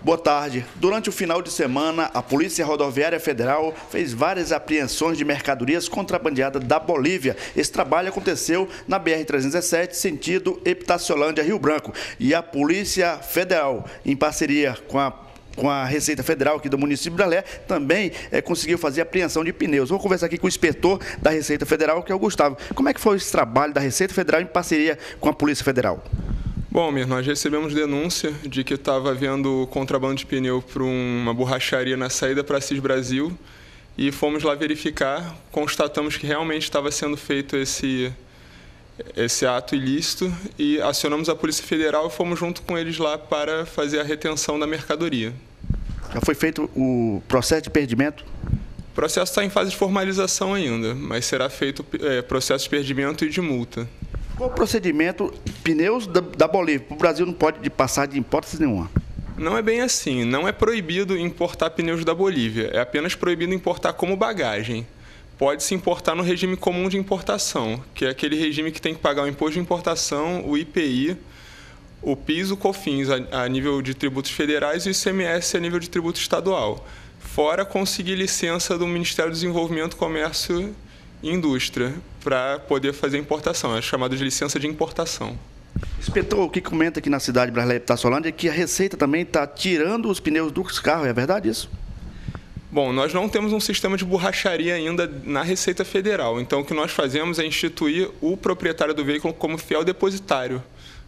Boa tarde. Durante o final de semana, a Polícia Rodoviária Federal fez várias apreensões de mercadorias contrabandeadas da Bolívia. Esse trabalho aconteceu na BR-317, sentido Epitaciolândia-Rio Branco. E a Polícia Federal, em parceria com a Receita Federal aqui do município de Brasília, também conseguiu fazer apreensão de pneus. Vou conversar aqui com o inspetor da Receita Federal, que é o Gustavo. Como é que foi esse trabalho da Receita Federal em parceria com a Polícia Federal? Bom, Mir, nós recebemos denúncia de que estava havendo contrabando de pneu para uma borracharia na saída para Assis Brasil e fomos lá verificar, constatamos que realmente estava sendo feito esse ato ilícito e acionamos a Polícia Federal e fomos junto com eles lá para fazer a retenção da mercadoria. Já foi feito o processo de perdimento? O processo está em fase de formalização ainda, mas será feito processo de perdimento e de multa. Qual o procedimento? Pneus da Bolívia para o Brasil não pode passar de hipótese nenhuma? Não é bem assim. Não é proibido importar pneus da Bolívia. É apenas proibido importar como bagagem. Pode-se importar no regime comum de importação, que é aquele regime que tem que pagar o imposto de importação, o IPI, o PIS, o COFINS a nível de tributos federais e o ICMS a nível de tributo estadual. Fora conseguir licença do Ministério do Desenvolvimento, Comércio e Indústria para poder fazer importação, é chamado de licença de importação. Inspetor, o que comenta aqui na cidade de Brasília Epitaciolândia é que a Receita também está tirando os pneus dos carros, é verdade isso? Bom, nós não temos um sistema de borracharia ainda na Receita Federal, então o que nós fazemos é instituir o proprietário do veículo como fiel depositário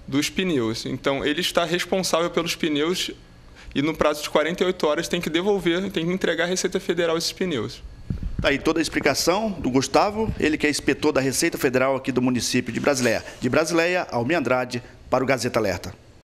dos pneus. Então ele está responsável pelos pneus e no prazo de 48 horas tem que devolver, tem que entregar à Receita Federal esses pneus. Está aí toda a explicação do Gustavo, ele que é inspetor da Receita Federal aqui do município de Brasileia. De Brasileia, Almir Andrade, para o Gazeta Alerta.